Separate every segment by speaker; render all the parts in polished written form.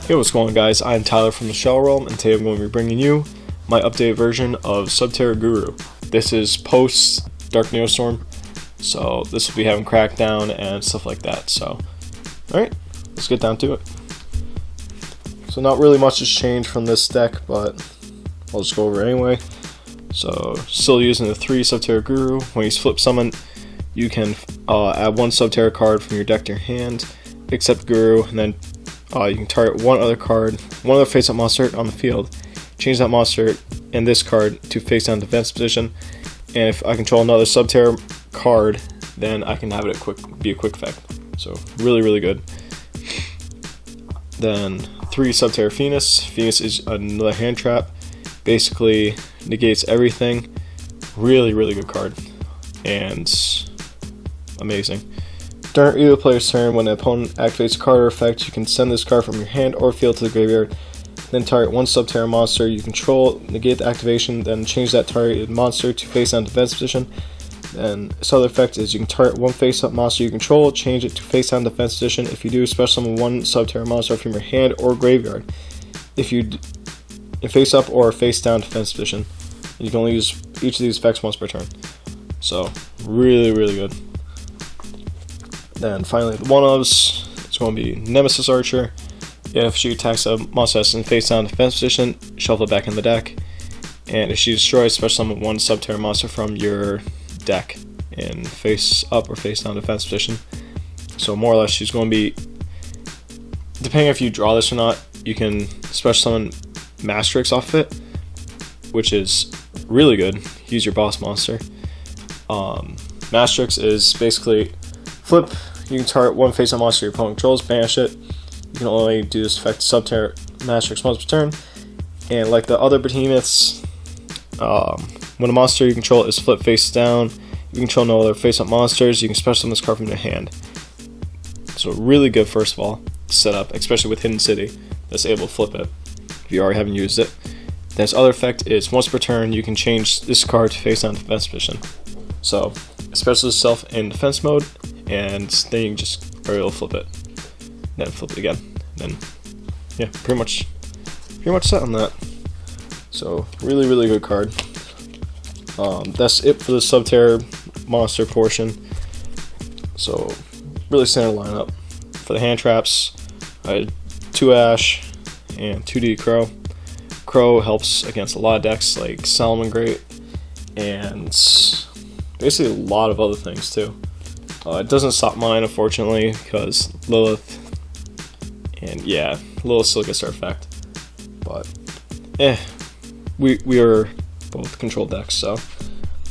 Speaker 1: Hey, what's going on, guys? I'm Tyler from the Shell Realm, and today I'm going to be bringing you my updated version of Subterra Guru. This is post Dark Neostorm, so this will be having Crackdown and stuff like that. So, alright, let's get down to it. So not really much has changed from this deck, but I'll just go over it anyway. So, still using the 3 Subterra Guru. When you flip summon, you can add 1 Subterra card from your deck to your hand, except Guru, and then you can target one other face-up monster on the field, change that monster and this card to face-down defense position, and if I control another Subterra card, then I can have it be a quick effect. So really good. Then 3 Subterra Phoenix. Phoenix is another hand trap, basically negates everything. Really good card, and amazing. During either player's turn, when an opponent activates a card or effect, you can send this card from your hand or field to the graveyard, then target 1 Subterra monster you control, negate the activation, then change that targeted monster to face-down defense position. And this other effect is you can target 1 face-up monster you control, change it to face-down defense position. If you do, special summon 1 Subterra monster from your hand or graveyard. If you in face-up or face-down defense position, you can only use each of these effects once per turn. So, really good. Then finally, the one-ofs, it's going to be Nemesis Archer. If she attacks a monster that's in face-down defense position, shuffle it back in the deck. And if she destroys, special summon 1 Subterra monster from your deck in face-up or face-down defense position. So more or less, she's going to be, depending if you draw this or not, you can special summon Masterix off of it, which is really good. Use your boss monster. Masterix is basically flip, you can target 1 face-up monster your opponent controls, banish it. You can only do this effect Subterra Masterix once per turn. And like the other behemoths, when a monster you control is flipped face down, you control no other face-up monsters, you can special summon this card from your hand. So really good, first of all, setup, especially with Hidden City, that's able to flip it if you already haven't used it. This other effect is once per turn, you can change this card to face-down defense position. So, special itself in defense mode, and then you can just are able to flip it, then flip it again. Then, yeah, pretty much set on that. So really good card. That's it for the Subterra monster portion. So really standard lineup. For the hand traps, I had 2 Ash and 2D Crow. Crow helps against a lot of decks like Salmon Great and basically a lot of other things too. It doesn't stop mine, unfortunately, because Lilith, and yeah, Lilith still gets our effect. But, we are both control decks, so.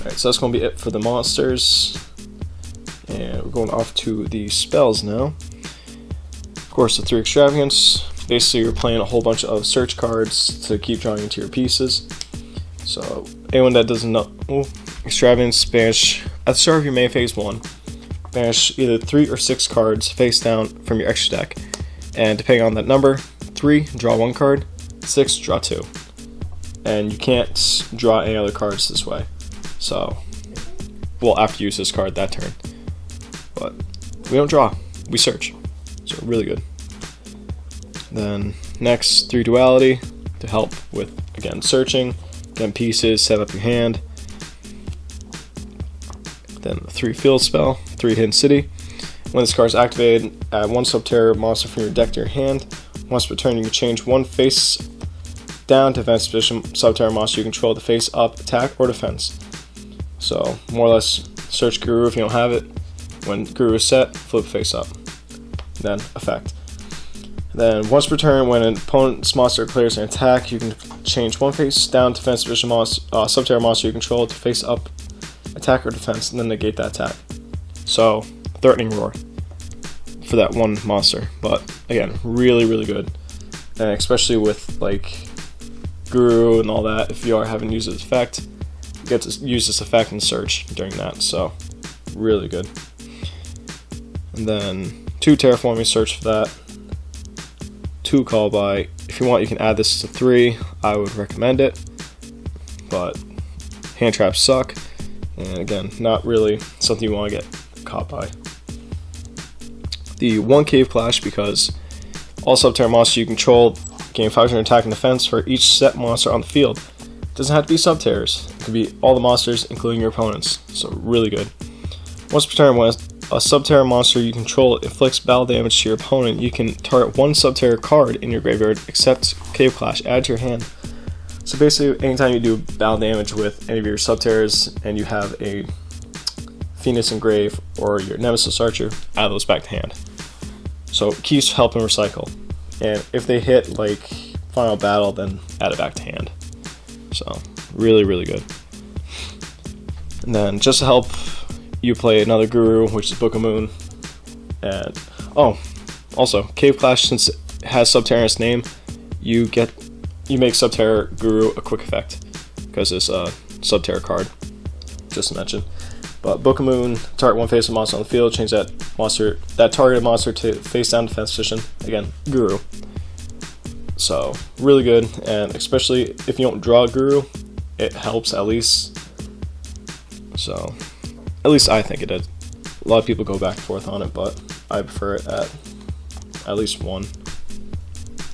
Speaker 1: Alright, so that's going to be it for the monsters. And we're going off to the spells now. Of course, the 3 Extravagance. Basically, you're playing a whole bunch of search cards to keep drawing into your pieces. So, anyone that doesn't know, Extravagance, banish, at the start of your main phase 1, banish either 3 or 6 cards face down from your extra deck, and depending on that number, 3, draw 1 card, 6, draw 2. And you can't draw any other cards this way. So, we'll have to use this card that turn. But we don't draw, we search. So really good. Then next, 3 Duality to help with, again, searching, getting pieces, set up your hand. Then the 3 Field Spell, 3 Hidden City. When this card is activated, add 1 Subterra monster from your deck to your hand. Once per turn, you can change 1 face down defense position Subterra monster you control to face up, attack, or defense. So, more or less, search Guru if you don't have it. When Guru is set, flip face up. Then, effect. Then, once per turn, when an opponent's monster declares an attack, you can change 1 face down defense position Subterra monster you control to face up, attack, or defense, and then negate that attack. So, Threatening Roar for that 1 monster. But, again, really good. And especially with, like, Guru and all that, if you are having used this effect, you get to use this effect and search during that. So, really good. And then 2 Terraforming Search for that. 2 Call By. If you want, you can add this to 3. I would recommend it. But hand traps suck. And again, not really something you want to get caught by. The 1 Cave Clash, because All Subterra monsters you control gain 500 attack and defense for each set monster on the field. It doesn't have to be Subterras. It can be all the monsters, including your opponents. So really good. Once per turn, when a Subterra monster you control inflicts battle damage to your opponent, you can target one Subterra card in your graveyard, except Cave Clash, add to your hand. So basically, anytime you do battle damage with any of your Subterras and you have a Phoenix Engrave or your Nemesis Archer, add those back to hand. So it keeps helping recycle. And if they hit like Final Battle, then add it back to hand. So really, really good. And then just to help you play another Guru, which is Book of Moon. And also Cave Clash, since it has Subterra in its name, you make Subterra Guru a quick effect because it's a Subterra card, just to mention. But Book of Moon, target one face of monster on the field, change that targeted monster to face down defense position. Again, Guru. So really good, and especially if you don't draw a Guru, it helps at least. So at least I think it did. A lot of people go back and forth on it, but I prefer it at least one,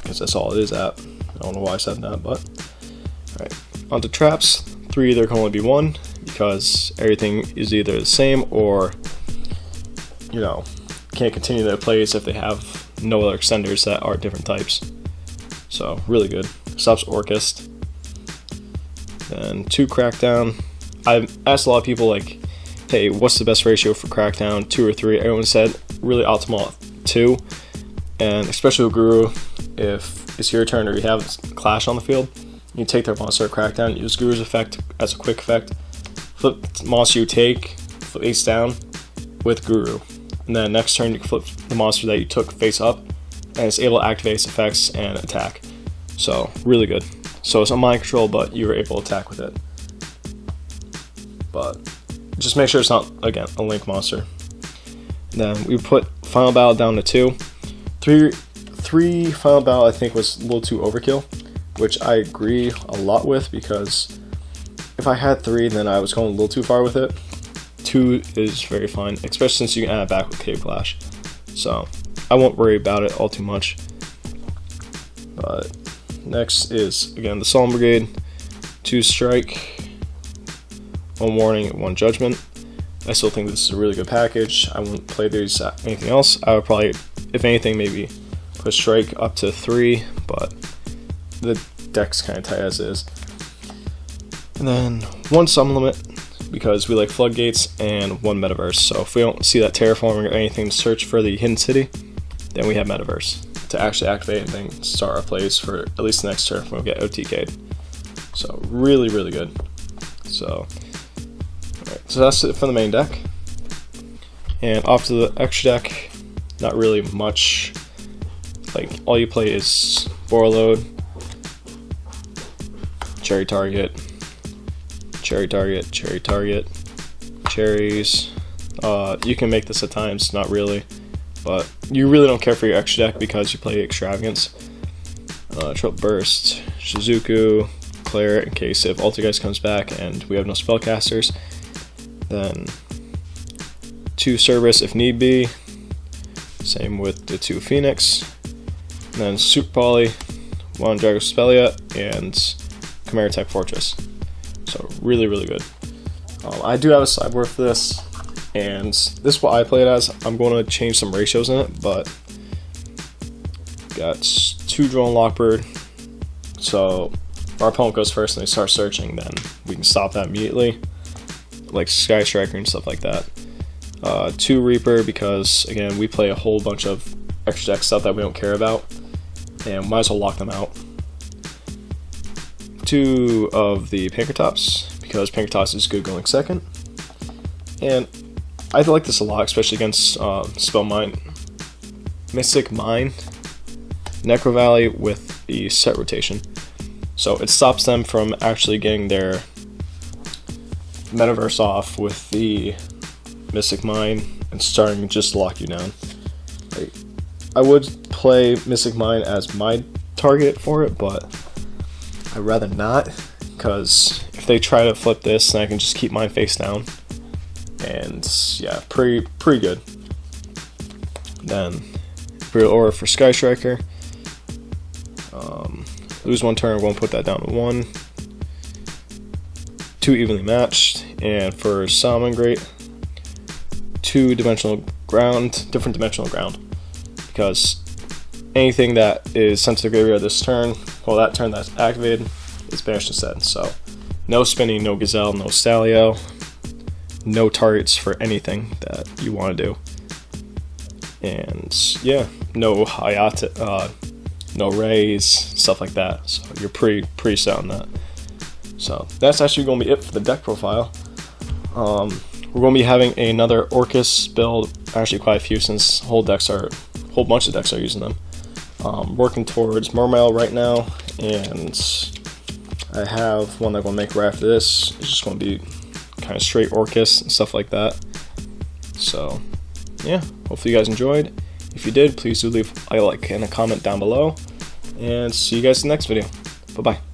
Speaker 1: because that's all it is at. I don't know why I said that, but alright. On to traps. 3, there can only be 1, because everything is either the same or, you know, can't continue their plays if they have no other extenders that are different types. So really good. Stops Orchest. Then 2 Crackdown. I've asked a lot of people, like, hey, what's the best ratio for Crackdown, 2 or 3? Everyone said really optimal 2, and especially with Guru, if it's your turn or you have Clash on the field, you take their monster Crackdown, use Guru's effect as a quick effect, flip the monster you take face down with Guru, and then next turn you can flip the monster that you took face up, and it's able to activate its effects and attack. So really good. So it's on mind control, but you were able to attack with it. But just make sure it's not, again, a Link monster. Then we put Final Battle down to 2. 3 Final Battle I think was a little too overkill, which I agree a lot with, because if I had 3, then I was going a little too far with it. 2 is very fine, especially since you can add it back with Cave Clash. So I won't worry about it all too much. But next is, again, the Solemn Brigade. 2 strike, 1 warning, 1 judgment. I still think this is a really good package. I wouldn't play these anything else. I would probably, if anything, maybe put strike up to 3, but the deck's kind of tight as is. And then 1 summon limit, because we like Floodgates, and 1 Metaverse. So if we don't see that Terraforming or anything to search for the Hidden City, then we have Metaverse to actually activate and then start our plays for at least the next turn when we get OTK'd. So really, really good. So alright, so that's it for the main deck. And off to the extra deck, not really much. Like, all you play is Borreload, Cherry Target, Cherry Target, Cherry Target, Cherries. You can make this at times, not really, but you really don't care for your extra deck because you play Extravagance. Triple Burst, Shizuku, Claire in case if Altergeist comes back and we have no spellcasters. Then 2 Cerberus if need be. Same with the 2 Phoenix. And then Super Poly, 1 Dragospelia, and Chimera Tech Fortress. So really, really good. I do have a sideboard for this, and this is what I play it as. I'm going to change some ratios in it, but got 2 Drone Lockbird. So if our opponent goes first and they start searching, then we can stop that immediately, like Sky Striker and stuff like that. 2 Reaper, because again we play a whole bunch of extra deck stuff that we don't care about, and might as well lock them out. 2 of the Pinkertops, because Pinkertops is good going second, and I like this a lot, especially against Mystic Mine, Necro Valley with the set rotation. So it stops them from actually getting their Metaverse off with the Mystic Mine and starting just to lock you down. Like, I would play Mystic Mine as my target for it, but I'd rather not, because if they try to flip this, then I can just keep mine face down. And yeah, pretty good. Then Imperial Aura for Sky Striker. Lose 1 turn, we're going to put that down to 1. 2 evenly matched, and for Salmon Great, 2 dimensional ground, different dimensional ground, because anything that is sent to the graveyard this turn, well, that turn that's activated, is banished instead. So no spinning, no Gazelle, no Stalio, no targets for anything that you want to do, and yeah, no Hayate, no Rays, stuff like that. So you're pretty set on that. So that's actually going to be it for the deck profile. We're going to be having another Orcus build, actually quite a few, since a whole bunch of decks are using them. Working towards Mermail right now, and I have one that I'm going to make right after this. It's just going to be kind of straight Orcus and stuff like that. So yeah, hopefully you guys enjoyed. If you did, please do leave a like and a comment down below, and see you guys in the next video. Bye bye.